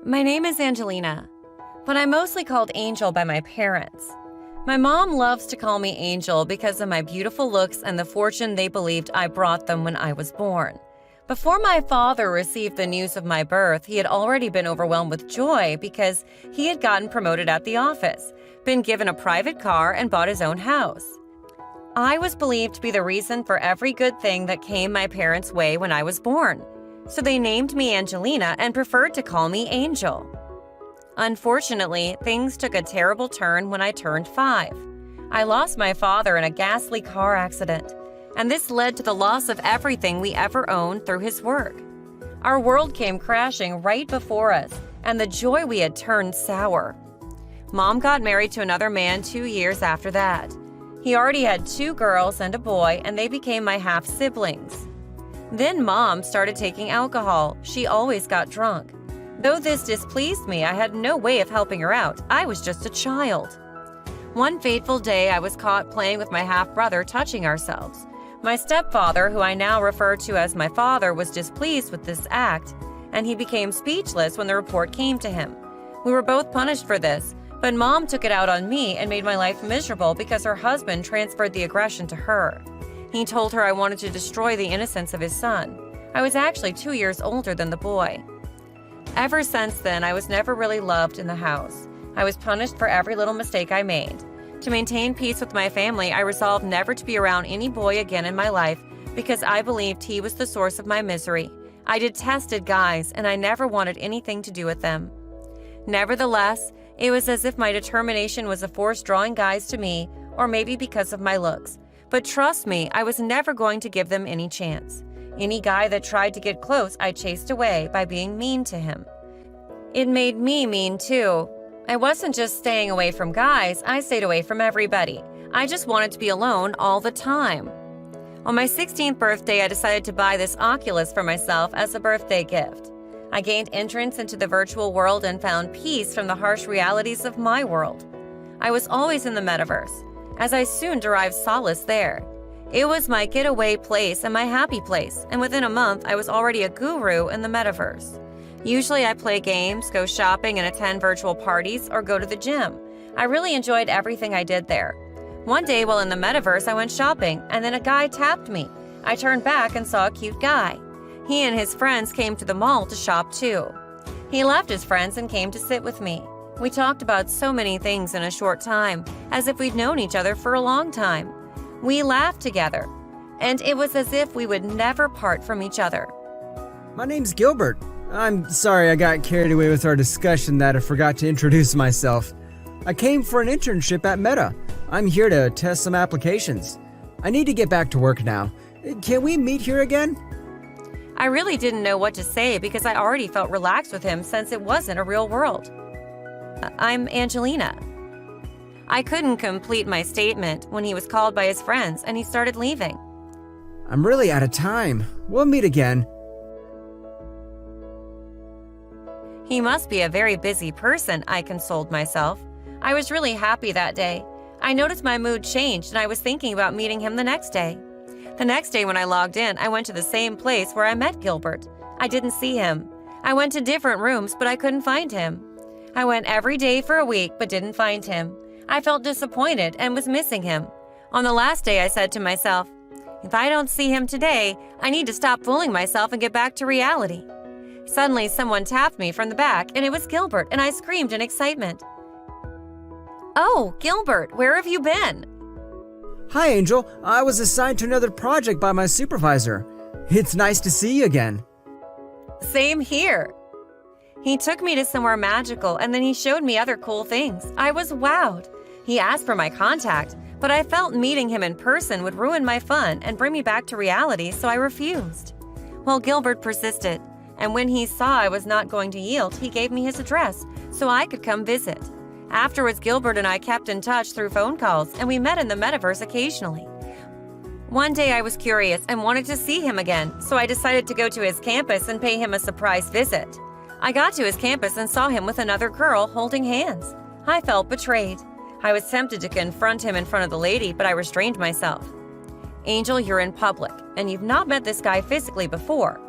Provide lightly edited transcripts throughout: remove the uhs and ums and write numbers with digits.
My name is Angelina, but I'm mostly called Angel by my parents. My mom loves to call me Angel because of my beautiful looks and the fortune they believed I brought them when I was born. Before my father received the news of my birth, he had already been overwhelmed with joy because he had gotten promoted at the office, been given a private car, and bought his own house. I was believed to be the reason for every good thing that came my parents' way when I was born, so they named me Angelina and preferred to call me Angel. Unfortunately, things took a terrible turn when I turned 5. I lost my father in a ghastly car accident, and this led to the loss of everything we ever owned through his work. Our world came crashing right before us, and the joy we had turned sour. Mom got married to another man 2 years after that. He already had 2 girls and a boy, and they became my half-siblings. Then Mom started taking alcohol. She always got drunk. Though this displeased me, I had no way of helping her out. I was just a child. One fateful day, I was caught playing with my half-brother, touching ourselves. My stepfather, who I now refer to as my father, was displeased with this act, and he became speechless when the report came to him. We were both punished for this, but Mom took it out on me and made my life miserable because her husband transferred the aggression to her. He told her I wanted to destroy the innocence of his son. I was actually 2 years older than the boy. Ever since then, I was never really loved in the house. I was punished for every little mistake I made. To maintain peace with my family, I resolved never to be around any boy again in my life because I believed he was the source of my misery. I detested guys, and I never wanted anything to do with them. Nevertheless, it was as if my determination was a force drawing guys to me, or maybe because of my looks. But trust me, I was never going to give them any chance. Any guy that tried to get close, I chased away by being mean to him. It made me mean too. I wasn't just staying away from guys, I stayed away from everybody. I just wanted to be alone all the time. On my 16th birthday, I decided to buy this Oculus for myself as a birthday gift. I gained entrance into the virtual world and found peace from the harsh realities of my world. I was always in the metaverse, as I soon derived solace there. It was my getaway place and my happy place, and within a month, I was already a guru in the metaverse. Usually I play games, go shopping, and attend virtual parties, or go to the gym. I really enjoyed everything I did there. One day while in the metaverse, I went shopping, and then a guy tapped me. I turned back and saw a cute guy. He and his friends came to the mall to shop too. He left his friends and came to sit with me. We talked about so many things in a short time, as if we'd known each other for a long time. We laughed together, and it was as if we would never part from each other. My name's Gilbert. I'm sorry I got carried away with our discussion that I forgot to introduce myself. I came for an internship at Meta. I'm here to test some applications. I need to get back to work now. Can we meet here again? I really didn't know what to say because I already felt relaxed with him since it wasn't a real world. I'm Angelina. I couldn't complete my statement when he was called by his friends and he started leaving. I'm really out of time. We'll meet again. He must be a very busy person, I consoled myself. I was really happy that day. I noticed my mood changed and I was thinking about meeting him the next day. The next day when I logged in, I went to the same place where I met Gilbert. I didn't see him. I went to different rooms, but I couldn't find him. I went every day for a week, but didn't find him. I felt disappointed and was missing him. On the last day, I said to myself, if I don't see him today, I need to stop fooling myself and get back to reality. Suddenly, someone tapped me from the back, and it was Gilbert, and I screamed in excitement. Oh, Gilbert, where have you been? Hi, Angel. I was assigned to another project by my supervisor. It's nice to see you again. Same here. He took me to somewhere magical, and then he showed me other cool things. I was wowed. He asked for my contact, but I felt meeting him in person would ruin my fun and bring me back to reality, so I refused. Well, Gilbert persisted, and when he saw I was not going to yield, he gave me his address so I could come visit. Afterwards, Gilbert and I kept in touch through phone calls, and we met in the metaverse occasionally. One day I was curious and wanted to see him again, so I decided to go to his campus and pay him a surprise visit. I got to his campus and saw him with another girl holding hands. I felt betrayed. I was tempted to confront him in front of the lady, but I restrained myself. Angel, you're in public, and you've not met this guy physically before.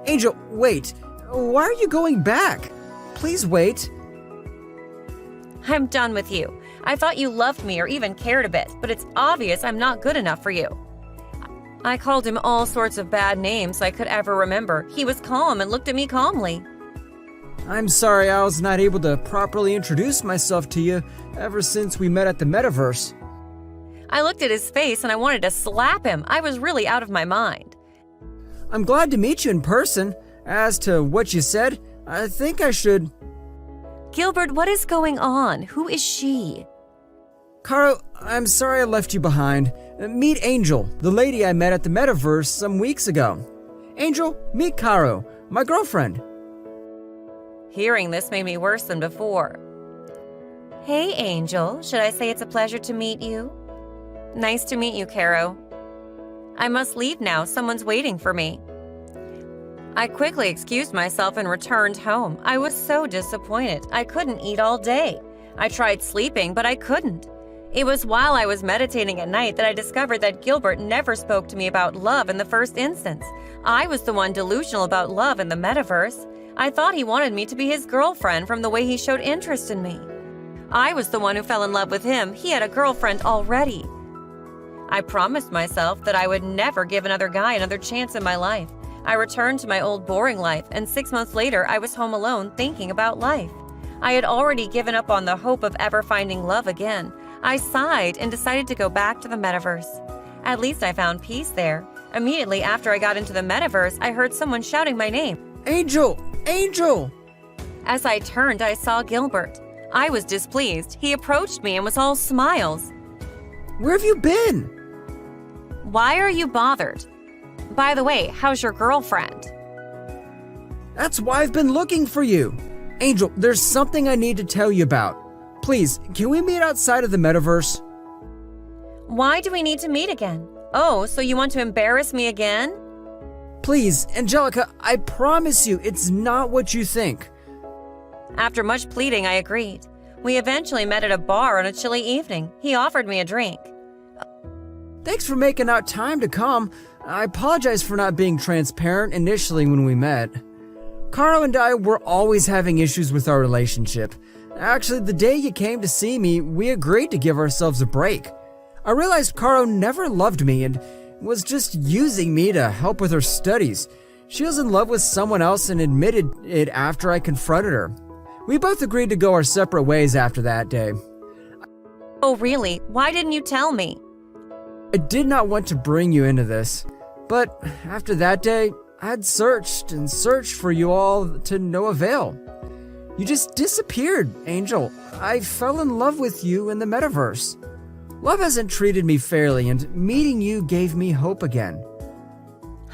Angel, wait. Why are you going back? Please wait. I'm done with you. I thought you loved me or even cared a bit, but it's obvious I'm not good enough for you. I called him all sorts of bad names I could ever remember. He was calm and looked at me calmly. I'm sorry I was not able to properly introduce myself to you ever since we met at the METAVERSE. I looked at his face and I wanted to slap him. I was really out of my mind. I'm glad to meet you in person. As to what you said, I think I should... Gilbert, what is going on? Who is she? Caro, I'm sorry I left you behind. Meet Angel, the lady I met at the METAVERSE some weeks ago. Angel, meet Caro, my girlfriend. Hearing this made me worse than before. Hey, Angel. Should I say it's a pleasure to meet you? Nice to meet you, Caro. I must leave now. Someone's waiting for me. I quickly excused myself and returned home. I was so disappointed. I couldn't eat all day. I tried sleeping, but I couldn't. It was while I was meditating at night that I discovered that Gilbert never spoke to me about love in the first instance. I was the one delusional about love in the metaverse. I thought he wanted me to be his girlfriend from the way he showed interest in me. I was the one who fell in love with him. He had a girlfriend already. I promised myself that I would never give another guy another chance in my life. I returned to my old boring life, and 6 months later, I was home alone thinking about life. I had already given up on the hope of ever finding love again. I sighed and decided to go back to the metaverse. At least I found peace there. Immediately after I got into the metaverse, I heard someone shouting my name. Angel! Angel! As I turned, I saw Gilbert. I was displeased. He approached me and was all smiles. Where have you been? Why are you bothered? By the way, how's your girlfriend? That's why I've been looking for you. Angel, there's something I need to tell you about. Please, can we meet outside of the metaverse? Why do we need to meet again? Oh, so you want to embarrass me again? Please, Angelica, I promise you it's not what you think. After much pleading, I agreed. We eventually met at a bar on a chilly evening. He offered me a drink. Thanks for making out time to come. I apologize for not being transparent initially when we met. Caro and I were always having issues with our relationship. Actually, the day you came to see me, we agreed to give ourselves a break. I realized Caro never loved me and was just using me to help with her studies. She was in love with someone else and admitted it after I confronted her. We both agreed to go our separate ways after that day. Oh, really? Why didn't you tell me? I did not want to bring you into this, but after that day, I had searched and searched for you all to no avail. You just disappeared, Angel. I fell in love with you in the metaverse. Love hasn't treated me fairly, and meeting you gave me hope again.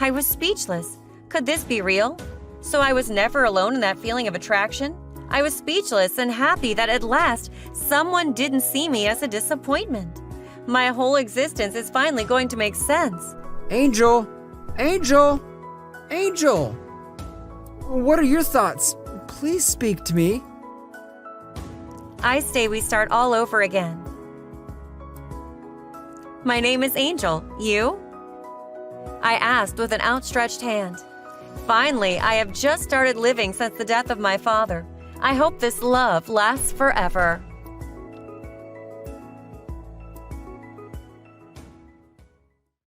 I was speechless. Could this be real? So I was never alone in that feeling of attraction? I was speechless and happy that at last someone didn't see me as a disappointment. My whole existence is finally going to make sense. Angel! Angel! Angel! What are your thoughts? Please speak to me. I say we start all over again. My name is Angel. You? I asked with an outstretched hand. Finally, I have just started living since the death of my father. I hope this love lasts forever.